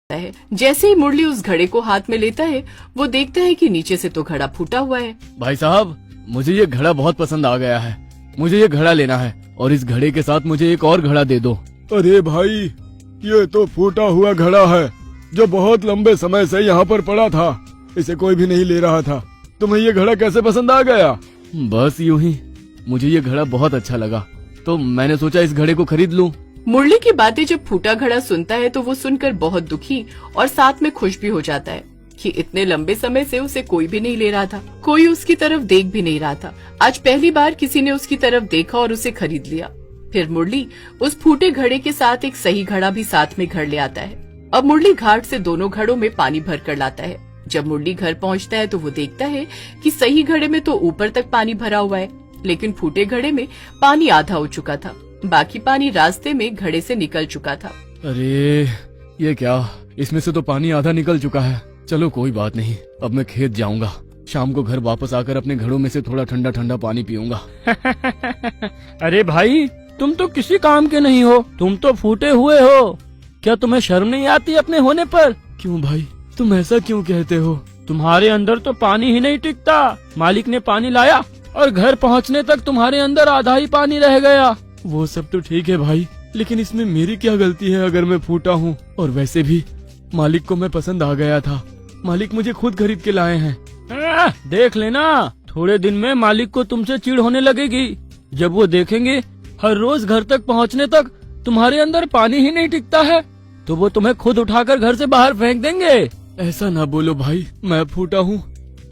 है। जैसे ही मुरली उस घड़े को हाथ में लेता है, वो देखता है कि नीचे से तो घड़ा फूटा हुआ है। भाई साहब, मुझे ये घड़ा बहुत पसंद आ गया है। मुझे ये घड़ा लेना है और इस घड़े के साथ मुझे एक और घड़ा दे दो। अरे भाई, ये तो फूटा हुआ घड़ा है जो बहुत लंबे समय से यहाँ पर पड़ा था। इसे कोई भी नहीं ले रहा था। तुम्हें ये घड़ा कैसे पसंद आ गया? बस यूं ही, मुझे ये घड़ा बहुत अच्छा लगा तो मैंने सोचा इस घड़े को खरीद लूं। मुरली की बातें जब फूटा घड़ा सुनता है तो वो सुनकर बहुत दुखी और साथ में खुश भी हो जाता है कि इतने लंबे समय से उसे कोई भी नहीं ले रहा था, कोई उसकी तरफ देख भी नहीं रहा था। आज पहली बार किसी ने उसकी तरफ देखा और उसे खरीद लिया। फिर मुरली उस फूटे घड़े के साथ एक सही घड़ा भी साथ में घर ले आता है। अब मुरली घाट से दोनों घड़ों में पानी भर कर लाता है। जब मुरली घर पहुंचता है तो वो देखता है कि सही घड़े में तो ऊपर तक पानी भरा हुआ है, लेकिन फूटे घड़े में पानी आधा हो चुका था। बाकी पानी रास्ते में घड़े से निकल चुका था। अरे ये क्या, इसमें से तो पानी आधा निकल चुका है। चलो कोई बात नहीं, अब मैं खेत जाऊंगा। शाम को घर वापस आकर अपने घड़ों में से थोड़ा ठंडा ठंडा पानी पीऊंगा। अरे भाई, तुम तो किसी काम के नहीं हो, तुम तो फूटे हुए हो। क्या तुम्हें शर्म नहीं आती अपने होने पर? क्यों भाई, तुम ऐसा क्यों कहते हो? तुम्हारे अंदर तो पानी ही नहीं टिकता। मालिक ने पानी लाया और घर पहुंचने तक तुम्हारे अंदर आधा ही पानी रह गया। वो सब तो ठीक है भाई, लेकिन इसमें मेरी क्या गलती है अगर मैं फूटा हूँ? और वैसे भी मालिक को मैं पसंद आ गया था। मालिक मुझे खुद खरीद के लाए हैं। देख लेना, थोड़े दिन में मालिक को तुमसे चिढ़ होने लगेगी। जब वो देखेंगे हर रोज घर तक पहुंचने तक तुम्हारे अंदर पानी ही नहीं टिकता है, तो वो तुम्हें खुद उठाकर घर से बाहर फेंक देंगे। ऐसा ना बोलो भाई, मैं फूटा हूँ,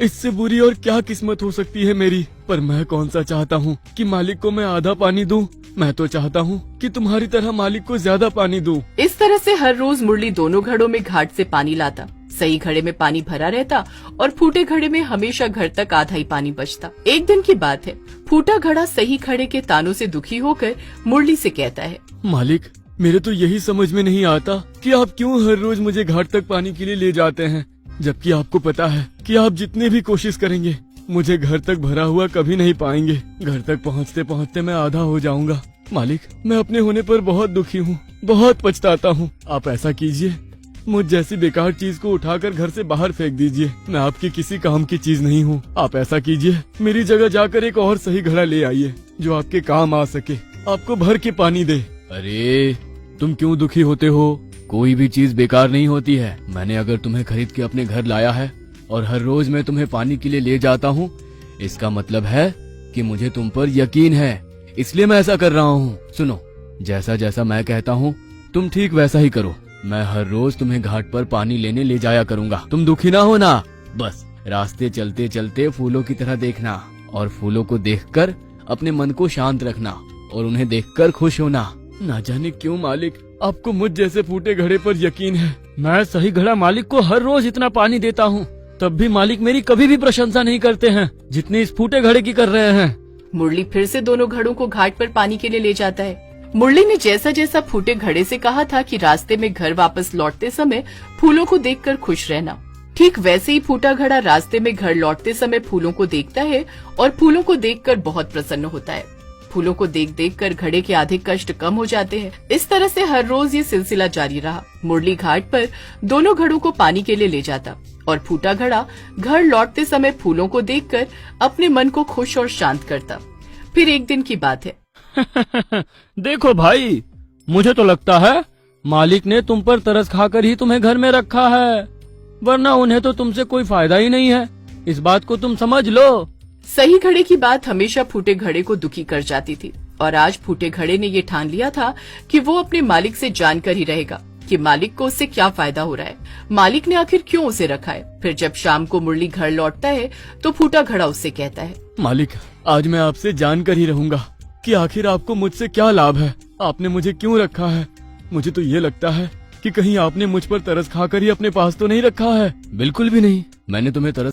इससे बुरी और क्या किस्मत हो सकती है मेरी। पर मैं कौन सा चाहता हूँ कि मालिक को मैं आधा पानी दूं। मैं तो चाहता हूँ कि तुम्हारी तरह मालिक को ज्यादा पानी दूं। इस तरह से हर रोज मुरली दोनों घड़ों में घाट से पानी लाता। सही घड़े में पानी भरा रहता और फूटे घड़े में हमेशा घर तक आधा ही पानी बचता। एक दिन की बात है, फूटा घड़ा सही घड़े के तानों से दुखी होकर मुरली से कहता है, मालिक, मेरे तो यही समझ में नहीं आता कि आप क्यों हर रोज मुझे घाट तक पानी के लिए ले जाते हैं, जबकि आपको पता है कि आप जितनी भी कोशिश करेंगे मुझे घर तक भरा हुआ कभी नहीं पाएंगे। घर तक पहुँचते पहुँचते मैं आधा हो जाऊंगा। मालिक, मैं अपने होने पर बहुत दुखी हूँ, बहुत पछताता हूँ। आप ऐसा कीजिए, मुझ जैसी बेकार चीज को उठाकर घर से बाहर फेंक दीजिए। मैं आपकी किसी काम की चीज नहीं हूँ। आप ऐसा कीजिए, मेरी जगह जाकर एक और सही घड़ा ले आइए जो आपके काम आ सके, आपको भर के पानी दे। अरे तुम क्यों दुखी होते हो? कोई भी चीज बेकार नहीं होती है। मैंने अगर तुम्हें खरीद के अपने घर लाया है और हर रोज मैं तुम्हें पानी के लिए ले जाता हूँ, इसका मतलब है कि मुझे तुम पर यकीन है, इसलिए मैं ऐसा कर रहा हूँ। सुनो, जैसा जैसा मैं कहता हूँ तुम ठीक वैसा ही करो। मैं हर रोज तुम्हें घाट पर पानी लेने ले जाया करूंगा। तुम दुखी ना होना। बस रास्ते चलते चलते फूलों की तरह देखना और फूलों को देखकर अपने मन को शांत रखना और उन्हें देखकर खुश होना। ना जाने क्यों मालिक, आपको मुझ जैसे फूटे घड़े पर यकीन है। मैं सही घड़ा मालिक को हर रोज इतना पानी देता हूँ, तब भी मालिक मेरी कभी भी प्रशंसा नहीं करते हैं जितनी इस फूटे घड़े की कर रहे हैं। मुरली फिर से दोनों घड़ों को घाट पर पानी के लिए ले जाता है। मुरली ने जैसा जैसा फूटे घड़े से कहा था कि रास्ते में घर वापस लौटते समय फूलों को देखकर खुश रहना, ठीक वैसे ही फूटा घड़ा रास्ते में घर लौटते समय फूलों को देखता है और फूलों को देखकर बहुत प्रसन्न होता है। फूलों को देख देख कर घड़े के आधे कष्ट कम हो जाते हैं। इस तरह से हर रोज ये सिलसिला जारी रहा। मुरली घाट पर दोनों घड़ों को पानी के लिए ले जाता और फूटा घड़ा घर लौटते समय फूलों को देखकर अपने मन को खुश और शांत करता। फिर एक दिन की बात है। देखो भाई, मुझे तो लगता है मालिक ने तुम पर तरस खाकर ही तुम्हें घर में रखा है, वरना उन्हें तो तुमसे कोई फायदा ही नहीं है। इस बात को तुम समझ लो। सही घड़े की बात हमेशा फूटे घड़े को दुखी कर जाती थी और आज फूटे घड़े ने ये ठान लिया था कि वो अपने मालिक से जानकर ही रहेगा कि मालिक को उससे क्या फायदा हो रहा है, मालिक ने आखिर क्यों उसे रखा है। फिर जब शाम को मुरली घर लौटता है तो फूटा घड़ा उससे कहता है, मालिक, आज मैं आपसे जानकर ही रहूंगा कि आखिर आपको मुझसे क्या लाभ है, आपने मुझे क्यों रखा है। मुझे तो ये लगता है कि कहीं आपने मुझ पर तरस खाकर ही अपने पास तो नहीं रखा है। बिल्कुल भी नहीं, मैंने तुम्हें तरस